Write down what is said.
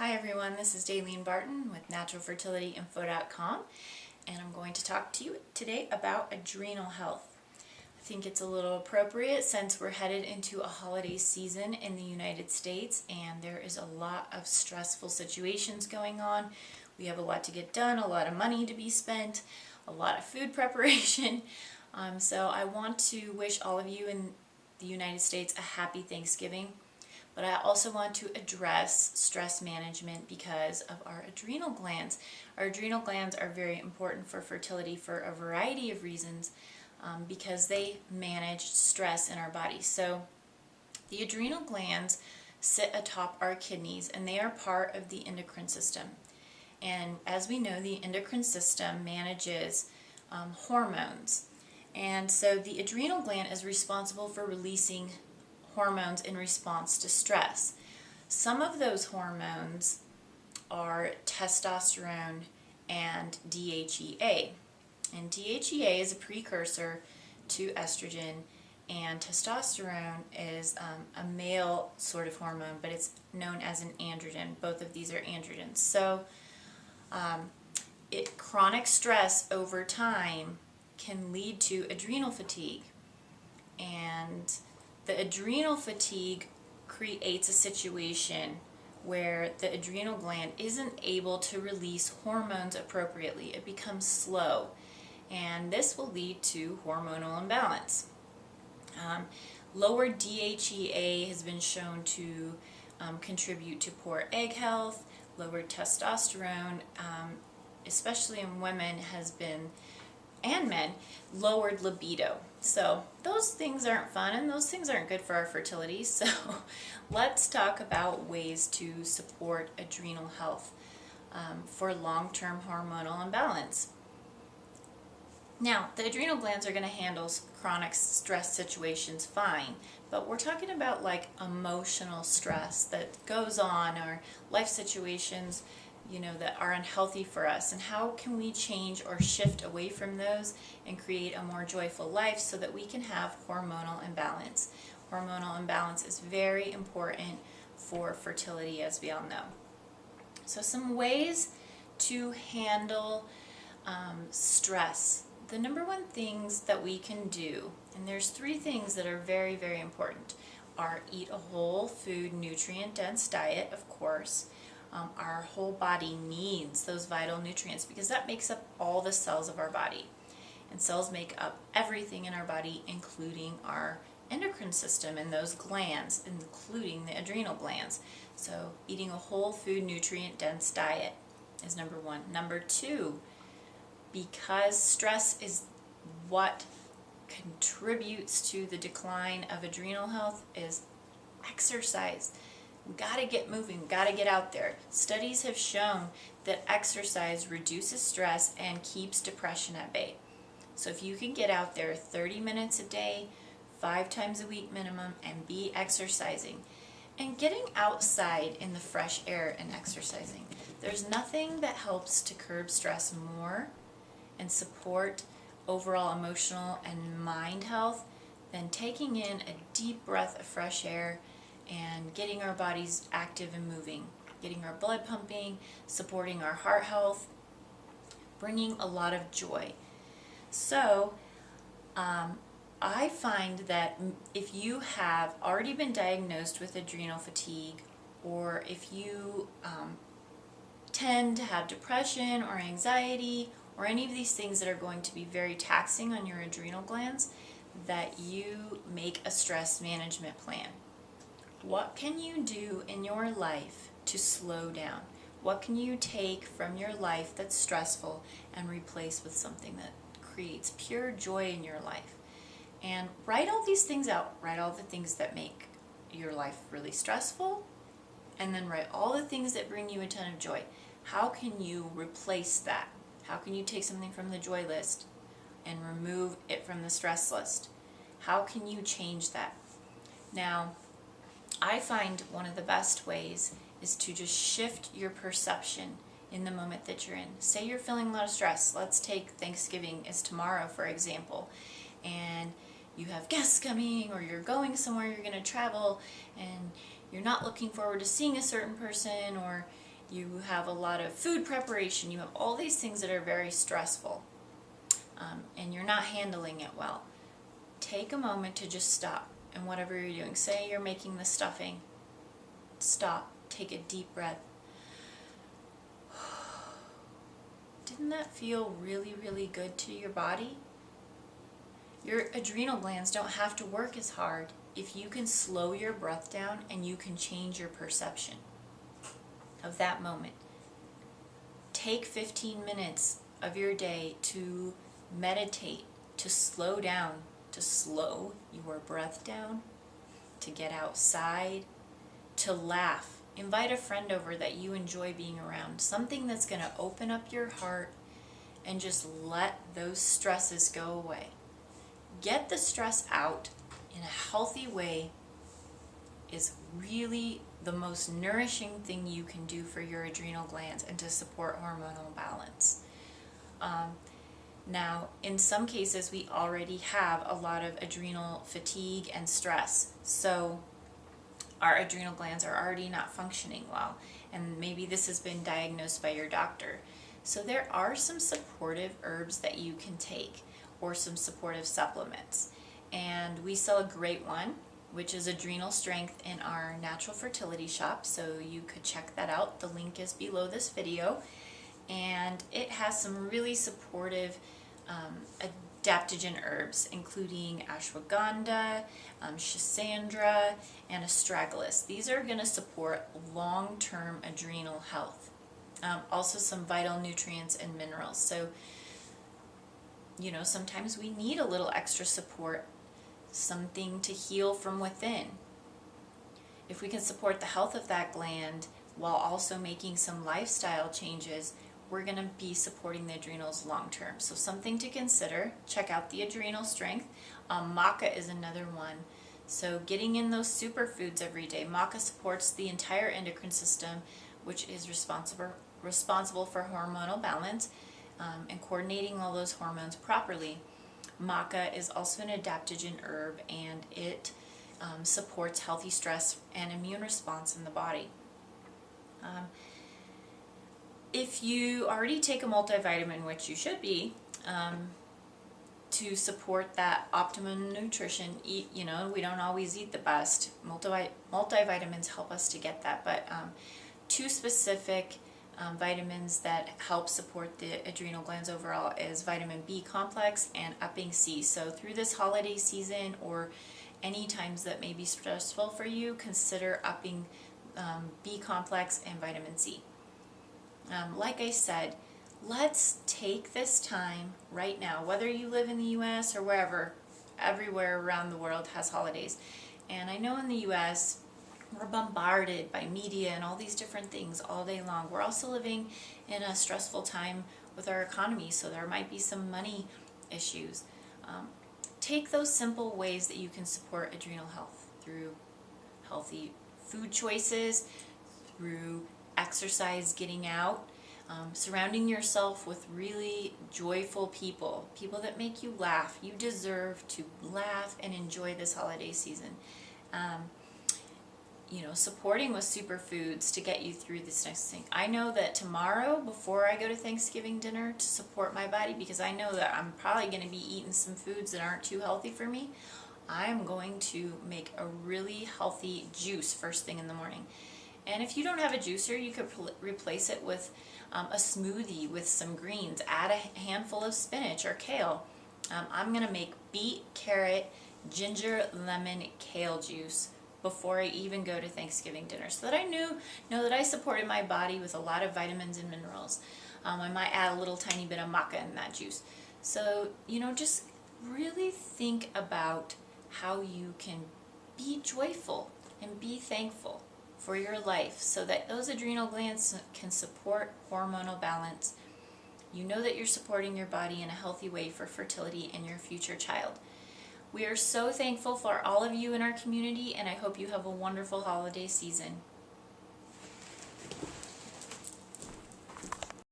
Hi everyone, this is Daylene Barton with naturalfertilityinfo.com, and I'm going to talk to you today about adrenal health. I think it's a little appropriate since we're headed into a holiday season in the United States and there is a lot of stressful situations going on. We have a lot to get done, a lot of money to be spent, a lot of food preparation. So I want to wish all of you in the United States a happy Thanksgiving. But I also want to address stress management because of our adrenal glands. Our adrenal glands are very important for fertility for a variety of reasons because they manage stress in our body. So the adrenal glands sit atop our kidneys and they are part of the endocrine system. And as we know, the endocrine system manages hormones. And so the adrenal gland is responsible for releasing hormones in response to stress. Some of those hormones are testosterone and DHEA. And DHEA is a precursor to estrogen, and testosterone is a male sort of hormone, but it's known as an androgen. Both of these are androgens. So chronic stress over time can lead to adrenal fatigue, and the adrenal fatigue creates a situation where the adrenal gland isn't able to release hormones appropriately. It becomes slow, and this will lead to hormonal imbalance. Lower DHEA has been shown to contribute to poor egg health. Lower testosterone, especially in women, has been, and men, lowered libido. So those things aren't fun and those things aren't good for our fertility. So let's talk about ways to support adrenal health for long-term hormonal imbalance. Now, the adrenal glands are going to handle chronic stress situations fine, but we're talking about like emotional stress that goes on, or life situations that are unhealthy for us, and how can we change or shift away from those and create a more joyful life so that we can have hormonal imbalance. Hormonal imbalance is very important for fertility, as we all know. So some ways to handle stress. The number one things that we can do, and there's three things that are very, very important, are eat a whole food, nutrient-dense diet, of course. Our whole body needs those vital nutrients because that makes up all the cells of our body. And cells make up everything in our body, including our endocrine system and those glands, including the adrenal glands. So eating a whole food, nutrient-dense diet is number one. Number two, because stress is what contributes to the decline of adrenal health, is exercise. We got to get moving, we got to get out there. Studies have shown that exercise reduces stress and keeps depression at bay. So if you can get out there 30 minutes a day, 5 times a week minimum, and be exercising, and getting outside in the fresh air and exercising. There's nothing that helps to curb stress more and support overall emotional and mind health than taking in a deep breath of fresh air and getting our bodies active and moving, getting our blood pumping, supporting our heart health, bringing a lot of joy. So I find that if you have already been diagnosed with adrenal fatigue, or if you tend to have depression or anxiety or any of these things that are going to be very taxing on your adrenal glands, that you make a stress management plan. What can you do in your life to slow down? What can you take from your life that's stressful and replace with something that creates pure joy in your life? And write all these things out. Write all the things that make your life really stressful, and then write all the things that bring you a ton of joy. How can you replace that? How can you take something from the joy list and remove it from the stress list? How can you change that? Now, I find one of the best ways is to just shift your perception in the moment that you're in. Say you're feeling a lot of stress. Let's take Thanksgiving as tomorrow, for example, and you have guests coming, or you're going somewhere, you're going to travel, and you're not looking forward to seeing a certain person, or you have a lot of food preparation, you have all these things that are very stressful, and you're not handling it well. Take a moment to just stop, and whatever you're doing, say you're making the stuffing, stop, take a deep breath. Didn't that feel really, really good to your body? Your adrenal glands don't have to work as hard if you can slow your breath down and you can change your perception of that moment. Take 15 minutes of your day to meditate, to slow down, to slow your breath down, to get outside, to laugh. Invite a friend over that you enjoy being around, something that's going to open up your heart and just let those stresses go away. Get the stress out in a healthy way is really the most nourishing thing you can do for your adrenal glands and to support hormonal balance. Now, in some cases, we already have a lot of adrenal fatigue and stress, so our adrenal glands are already not functioning well, and maybe this has been diagnosed by your doctor. So there are some supportive herbs that you can take, or some supportive supplements, and we sell a great one, which is Adrenal Strength, in our Natural Fertility Shop, so you could check that out. The link is below this video, and it has some really supportive adaptogen herbs, including ashwagandha, schisandra, and astragalus. These are going to support long-term adrenal health. Also some vital nutrients and minerals. So, you know, sometimes we need a little extra support, something to heal from within. If we can support the health of that gland while also making some lifestyle changes, we're going to be supporting the adrenals long term. So something to consider. Check out the Adrenal Strength. Maca is another one. So getting in those superfoods every day. Maca supports the entire endocrine system, which is responsible for hormonal balance and coordinating all those hormones properly. Maca is also an adaptogen herb, and it supports healthy stress and immune response in the body. If you already take a multivitamin, which you should be, to support that optimum nutrition, we don't always eat the best. Multivitamins help us to get that, but two specific vitamins that help support the adrenal glands overall is vitamin B complex and upping C. So through this holiday season, or any times that may be stressful for you, consider upping B complex and vitamin C. Like I said, let's take this time right now, whether you live in the U.S. or wherever, everywhere around the world has holidays. And I know in the U.S., we're bombarded by media and all these different things all day long. We're also living in a stressful time with our economy, so there might be some money issues. Take those simple ways that you can support adrenal health through healthy food choices, through exercise, getting out, surrounding yourself with really joyful people, people that make you laugh. You deserve to laugh and enjoy this holiday season. Supporting with superfoods to get you through this next thing. I know that tomorrow, before I go to Thanksgiving dinner, to support my body, because I know that I'm probably going to be eating some foods that aren't too healthy for me, I'm going to make a really healthy juice first thing in the morning. And if you don't have a juicer, you could replace it with a smoothie with some greens. Add a handful of spinach or kale. I'm going to make beet, carrot, ginger, lemon, kale juice before I even go to Thanksgiving dinner, so that I know that I supported my body with a lot of vitamins and minerals. I might add a little tiny bit of maca in that juice. So, just really think about how you can be joyful and be thankful for your life, so that those adrenal glands can support hormonal balance. You know that you're supporting your body in a healthy way for fertility and your future child. We are so thankful for all of you in our community, and I hope you have a wonderful holiday season.